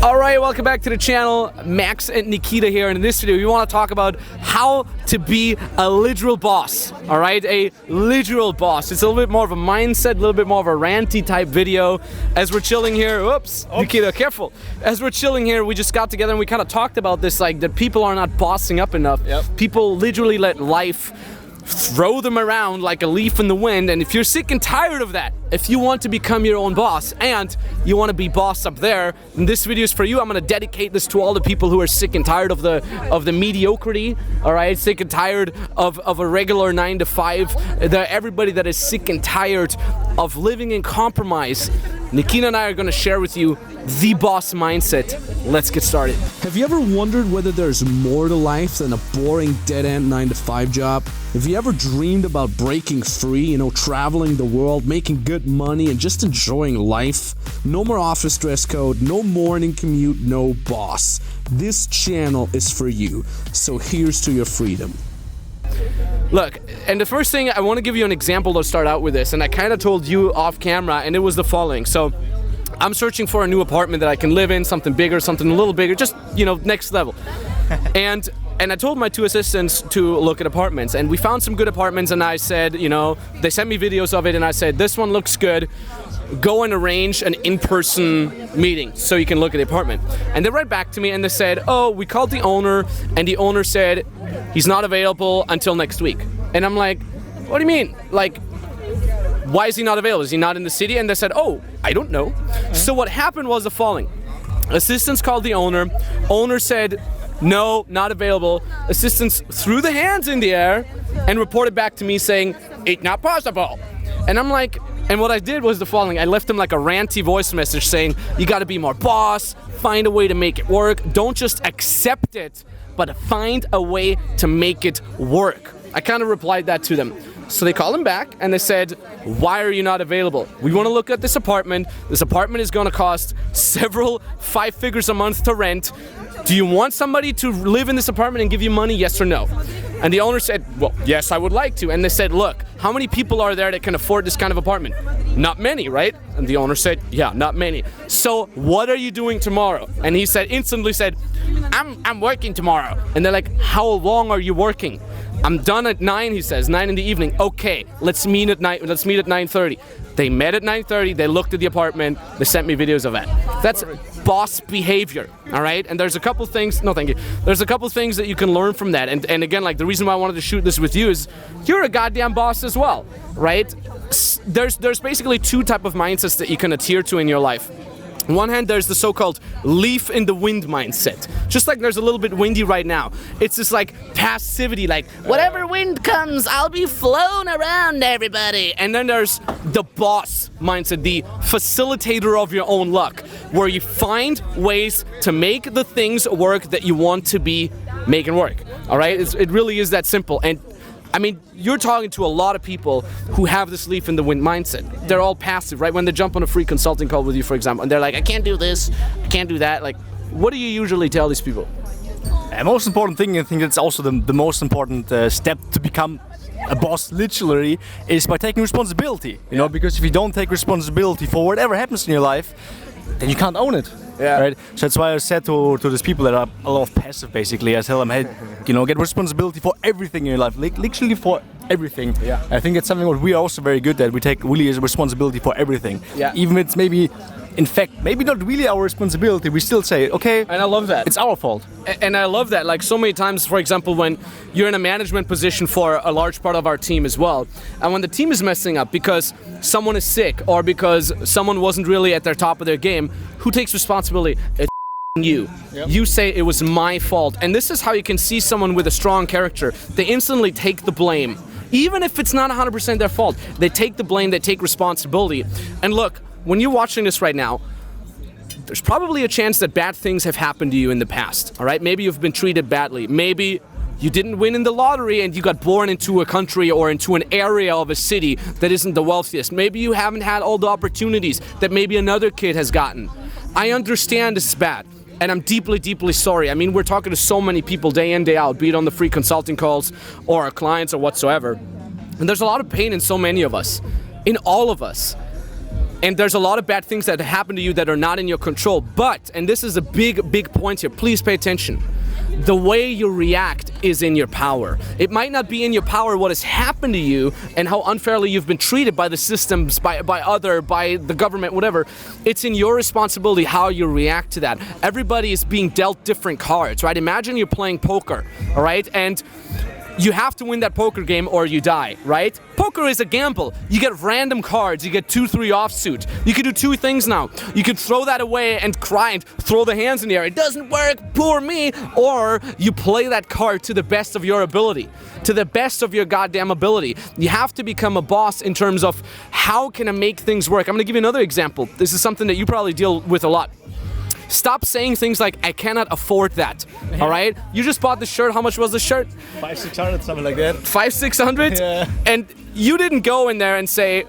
Alright, welcome back to the channel. Max and Nikita here, and in this video we want to talk about how to be a literal boss. Alright, a literal boss. It's a little bit more of a mindset, a little bit more of a ranty type video. As we're chilling here, oops, Nikita, careful. As we're chilling here, we just got together and we kind of talked about this, like that people are not bossing up enough. People literally let life throw them around like a leaf in the wind, and if you're sick and tired of that, if you want to become your own boss and you want to be boss up there, then this video is for you. I'm going to dedicate this to all the people who are sick and tired of the mediocrity, all right, sick and tired of a regular 9-to-5, everybody that is sick and tired of living in compromise. Nikita and I are going to share with you the boss mindset. Let's get started. Have you ever wondered whether there's more to life than a boring dead-end 9-to-5 job? Have you ever dreamed about breaking free, traveling the world, making good money, and just enjoying life? No more office dress code, no morning commute, no boss. This channel is for you, so here's to your freedom. Look, and the first thing, I want to give you an example to start out with this, and I kind of told you off camera, and it was the following. So, I'm searching for a new apartment that I can live in, something bigger, something a little bigger, just, next level. And I told my two assistants to look at apartments, and we found some good apartments, and I said, they sent me videos of it, and I said, this one looks good. Go and arrange an in-person meeting so you can look at the apartment. And they wrote back to me and they said, oh, we called the owner, and the owner said he's not available until next week. And I'm like, what do you mean? Like, why is he not available? Is he not in the city? And they said, oh, I don't know. So what happened was the following. Assistants called the owner. Owner said, no, not available. Assistants threw the hands in the air and reported back to me saying, it's not possible. And I'm like, and what I did was the following. I left him like a ranty voice message saying, you gotta be more boss, find a way to make it work. Don't just accept it, but find a way to make it work. I kind of replied that to them. So they called him back and they said, why are you not available? We want to look at this apartment. This apartment is going to cost several 5 figures a month to rent. Do you want somebody to live in this apartment and give you money, yes or no? And the owner said, well, yes, I would like to. And they said, look, how many people are there that can afford this kind of apartment? Not many, right? And the owner said, yeah, not many. So what are you doing tomorrow? And he instantly said, I'm working tomorrow. And they're like, how long are you working? I'm done at 9, he says, 9 in the evening. Okay, let's meet at 9:30. They met at 9:30, they looked at the apartment, they sent me videos of that. That's boss behavior, all right? And there's a couple things, no thank you, there's a couple things that you can learn from that. And again, like the reason why I wanted to shoot this with you is you're a goddamn boss as well, right? There's basically 2 types of mindsets that you can adhere to in your life. On one hand, there's the so-called leaf in the wind mindset. Just like there's a little bit windy right now. It's this like passivity, like whatever wind comes, I'll be flown around everybody. And then there's the boss mindset, the facilitator of your own luck, where you find ways to make the things work that you want to be making work. All right, it really is that simple. And I mean, you're talking to a lot of people who have this leaf in the wind mindset. They're all passive, right? When they jump on a free consulting call with you, for example, and they're like, I can't do this, I can't do that. Like, what do you usually tell these people? The most important thing, I think that's also the most important step to become a boss, literally, is by taking responsibility. You know, because if you don't take responsibility for whatever happens in your life, then you can't own it. Yeah. Right? So that's why I said to these people that are a lot of passive, basically, I tell them, hey, get responsibility for everything in your life, literally for everything. Yeah. I think it's something what we are also very good at. We take really responsibility for everything. Yeah. Even if it's maybe, in fact, maybe not really our responsibility, we still say, okay, and I love that. It's our fault. And I love that. Like so many times, for example, when you're in a management position for a large part of our team as well, and when the team is messing up because someone is sick or because someone wasn't really at their top of their game, who takes responsibility? It's you. Yep. You say it was my fault. And this is how you can see someone with a strong character. They instantly take the blame. Even if it's not 100% their fault, they take the blame, they take responsibility. And look, when you're watching this right now, there's probably a chance that bad things have happened to you in the past, all right? Maybe you've been treated badly. Maybe you didn't win in the lottery and you got born into a country or into an area of a city that isn't the wealthiest. Maybe you haven't had all the opportunities that maybe another kid has gotten. I understand this is bad, and I'm deeply, deeply sorry. I mean, we're talking to so many people day in, day out, be it on the free consulting calls or our clients or whatsoever. And there's a lot of pain in so many of us, in all of us. And there's a lot of bad things that happen to you that are not in your control. But, and this is a big point here, please pay attention. The way you react is in your power. It might not be in your power what has happened to you and how unfairly you've been treated by the systems, by the government, whatever. It's in your responsibility how you react to that. Everybody is being dealt different cards, right? Imagine you're playing poker, all right? And you have to win that poker game or you die, right? Poker is a gamble. You get random cards. You get 2-3 offsuit. You can do two things now. You can throw that away and cry and throw the hands in the air. It doesn't work, poor me. Or you play that card to the best of your ability, to the best of your goddamn ability. You have to become a boss in terms of how can I make things work. I'm going to give you another example. This is something that you probably deal with a lot. Stop saying things like, I cannot afford that, all right? You just bought the shirt. How much was the shirt? 500-600, something like that. 500-600? Yeah. And you didn't go in there and say,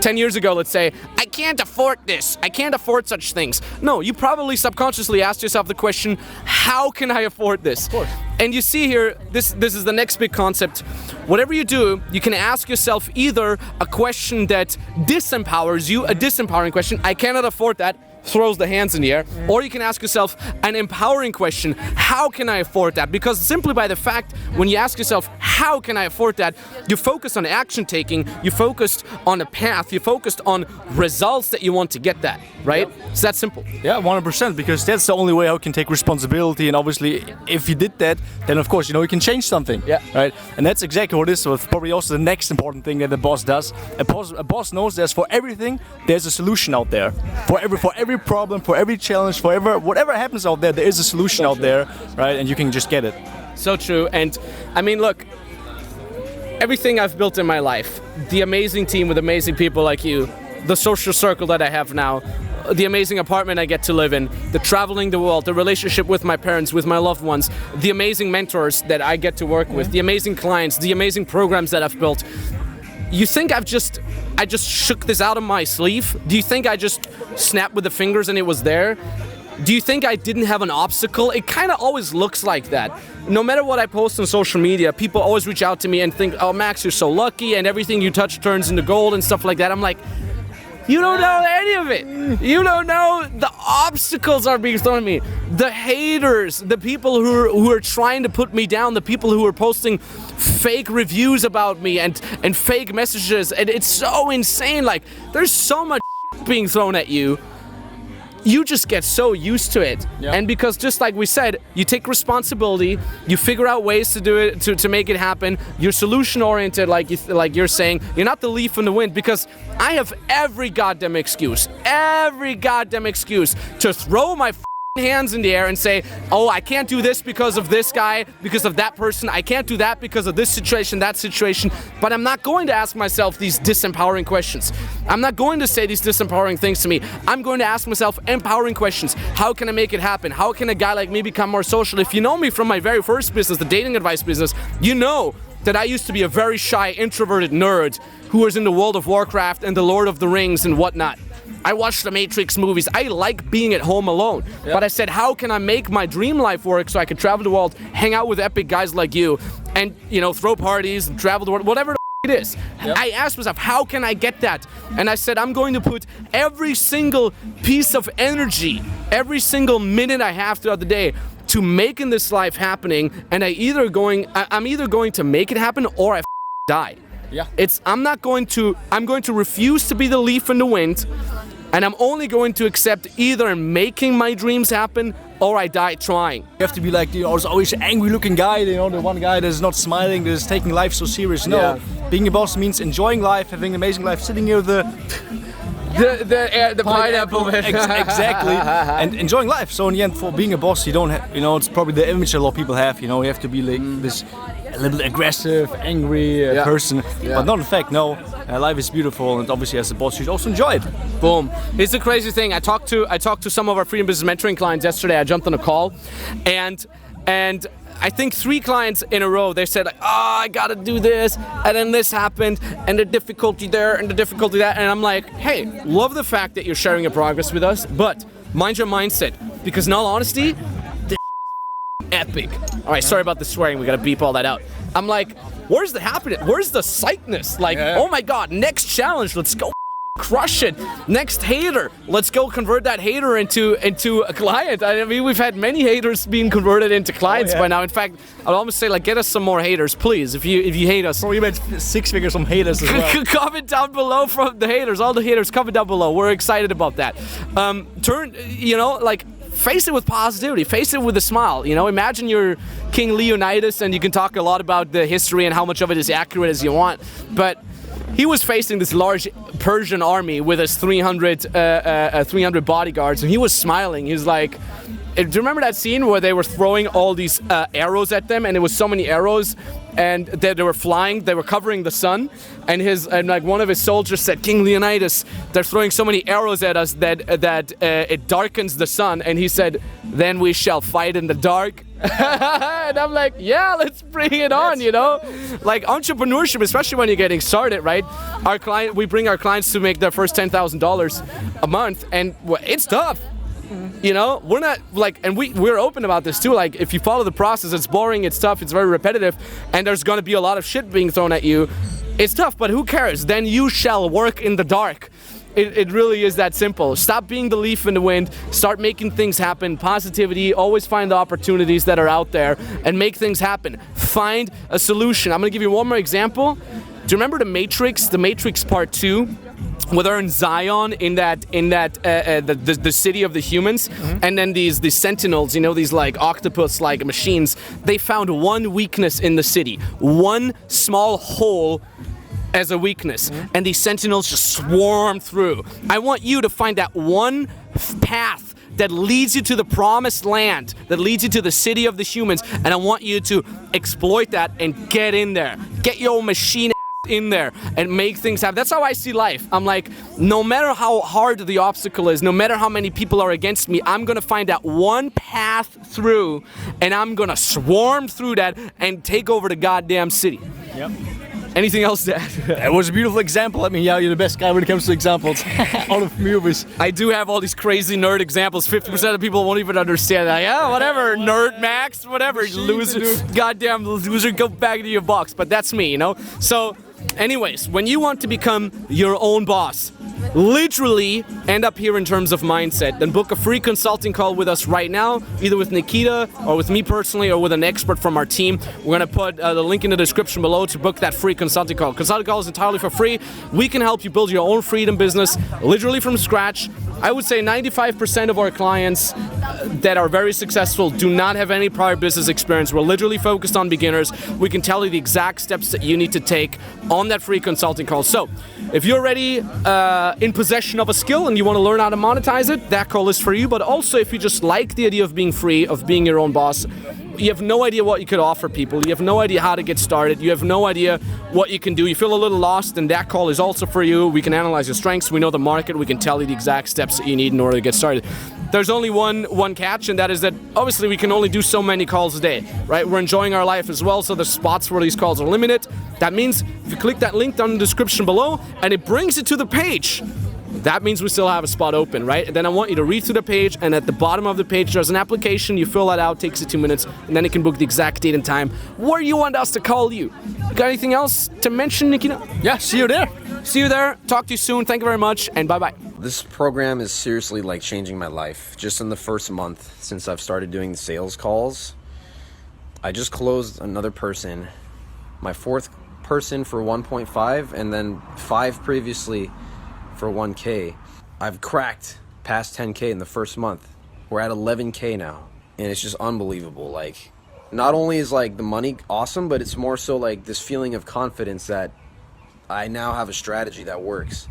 10 years ago, let's say, I can't afford this. I can't afford such things. No, you probably subconsciously asked yourself the question, how can I afford this? Of course. And you see here, this is the next big concept. Whatever you do, you can ask yourself either a question that disempowers you, a disempowering question, I cannot afford that, throws the hands in the air, or you can ask yourself an empowering question, how can I afford that? Because simply by the fact, when you ask yourself, how can I afford that, you focus on action taking, you focused on a path, you focused on results that you want to get that, right? Yep. It's that simple. Yeah, 100%, because that's the only way how you can take responsibility, and obviously, if you did that, then of course, you can change something, right? And that's exactly what it is, so it's probably also the next important thing that the boss does. A boss knows there's for everything, there's a solution out there. For every problem, for every challenge, for whatever happens out there is a solution out there, right? And you can just get it. So true. And I mean, look, everything I've built in my life, the amazing team with amazing people like you, the social circle that I have now, the amazing apartment I get to live in, the traveling the world, the relationship with my parents, with my loved ones, the amazing mentors that I get to work with, the amazing clients, the amazing programs that I've built. You think I just shook this out of my sleeve? Do you think I just snapped with the fingers and it was there? Do you think I didn't have an obstacle? It kind of always looks like that. No matter what I post on social media, people always reach out to me and think, oh, Max, you're so lucky and everything you touch turns into gold and stuff like that. I'm like, you don't know any of it. You don't know the obstacles are being thrown at me. The haters, the people who are trying to put me down, the people who are posting fake reviews about me and fake messages. And it's so insane. Like, there's so much being thrown at you. You just get so used to it. Yep. And because just like we said, you take responsibility, you figure out ways to do it, to make it happen. You're solution oriented, like you're saying. You're not the leaf in the wind, because I have every goddamn excuse to throw my hands in the air and say, oh, I can't do this because of this guy, because of that person. I can't do that because of this situation, that situation. But I'm not going to ask myself these disempowering questions. I'm not going to say these disempowering things to me. I'm going to ask myself empowering questions. How can I make it happen? How can a guy like me become more social? If you know me from my very first business, the dating advice business, you know that I used to be a very shy, introverted nerd who was into World of Warcraft and the Lord of the Rings and whatnot. I watched the Matrix movies. I like being at home alone. Yep. But I said, how can I make my dream life work so I can travel the world, hang out with epic guys like you, and, throw parties, and travel the world, whatever it is. Yep. I asked myself, how can I get that? And I said, I'm going to put every single piece of energy, every single minute I have throughout the day to making this life happening, and I'm either going to make it happen or I die. Yeah. I'm going to refuse to be the leaf in the wind, and I'm only going to accept either making my dreams happen or I die trying. You have to be like, there's always an angry looking guy, the one guy that's not smiling, that's taking life so serious. No, being a boss means enjoying life, having an amazing life, sitting here with the pineapple. Exactly, and enjoying life. So in the end, for being a boss, you don't have, it's probably the image a lot of people have. You have to be like this a little bit aggressive, angry person, but not in fact. No, life is beautiful, and obviously as a boss, you should also enjoy it. Boom. It's the crazy thing. I talked to some of our Freedom Business Mentoring clients yesterday. I jumped on a call, and I think 3 clients in a row, they said, I gotta do this, and then this happened, and the difficulty there, and the difficulty that, and I'm like, hey, love the fact that you're sharing your progress with us, but mind your mindset, because in all honesty, this is epic. All right, sorry about the swearing, we gotta beep all that out. I'm like, where's the happiness? Where's the psychness? Like, oh my God, next challenge, let's go crush it. Next hater, let's go convert that hater into a client. I mean, we've had many haters being converted into clients by now. In fact, I'd almost say, like, get us some more haters, please. If you hate us, Or you made 6 figures from haters as well. comment down below from the haters. All the haters, comment down below. We're excited about that. Face it with positivity. Face it with a smile. You know, imagine you're King Leonidas, and you can talk a lot about the history and how much of it is accurate as you want, but he was facing this large Persian army with his 300 bodyguards, and he was smiling. He was like, do you remember that scene where they were throwing all these arrows at them, and it was so many arrows, and they were flying, they were covering the sun, and one of his soldiers said, King Leonidas, they're throwing so many arrows at us that it darkens the sun, and he said, then we shall fight in the dark. And I'm like, yeah, let's bring it on, you know? Like, entrepreneurship, especially when you're getting started, right? We bring our clients to make their first $10,000 a month, and it's tough. You know, we're not like, and we're open about this too. Like, if you follow the process, it's boring, it's tough, it's very repetitive, and there's gonna be a lot of shit being thrown at you. It's tough, but who cares? Then you shall work in the dark. It really is that simple. Stop being the leaf in the wind. Start making things happen. Positivity. Always find the opportunities that are out there and make things happen. Find a solution. I'm gonna give you one more example. Do you remember The Matrix? The Matrix Part 2? Where they're in Zion, the city of the humans, and then these sentinels, you know, these like octopus-like machines, they found one weakness in the city, one small hole as a weakness, and these sentinels just swarm through. I want you to find that one path that leads you to the promised land, that leads you to the city of the humans, and I want you to exploit that and get in there. Get your machine in there and make things happen. That's how I see life. I'm like, no matter how hard the obstacle is, no matter how many people are against me, I'm gonna find that one path through, and I'm gonna swarm through that and take over the goddamn city. Yep. Anything else to add? It was a beautiful example. I mean, yeah, you're the best guy when it comes to examples. All of movies. I do have all these crazy nerd examples. 50% of people won't even understand that. Yeah, whatever, nerd max, whatever, loser, goddamn loser, go back into your box. But that's me, you know? So, anyways, when you want to become your own boss, literally end up here in terms of mindset, then book a free consulting call with us right now, either with Nikita or with me personally or with an expert from our team. We're going to put the link in the description below to book that free consulting call. Consulting call is entirely for free. We can help you build your own freedom business literally from scratch. I would say 95% of our clients that are very successful do not have any prior business experience. We're literally focused on beginners. We can tell you the exact steps that you need to take on that free consulting call. So if you're already in possession of a skill and you want to learn how to monetize it, that call is for you. But also, if you just like the idea of being free, of being your own boss, you have no idea what you could offer people, you have no idea how to get started, you have no idea what you can do, you feel a little lost, and that call is also for you. We can analyze your strengths, we know the market, we can tell you the exact steps that you need in order to get started. There's only one catch, and that is that obviously we can only do so many calls a day, right? We're enjoying our life as well, so the spots where these calls are limited. That means if you click that link down in the description below and it brings you to the page, that means we still have a spot open, right? And then I want you to read through the page, and at the bottom of the page there's an application. You fill that out, takes you 2 minutes, and then you can book the exact date and time where you want us to call you. Got anything else to mention, Nikita? Yeah, see you there. See you there. Talk to you soon. Thank you very much, and bye-bye. This program is seriously like changing my life. Just in the first month since I've started doing the sales calls, I just closed another person, my fourth person for 1.5, and then 5 previously for 1K. I've cracked past 10K in the first month. We're at 11K now, and it's just unbelievable. Like, not only is like the money awesome, but it's more so like this feeling of confidence that I now have a strategy that works.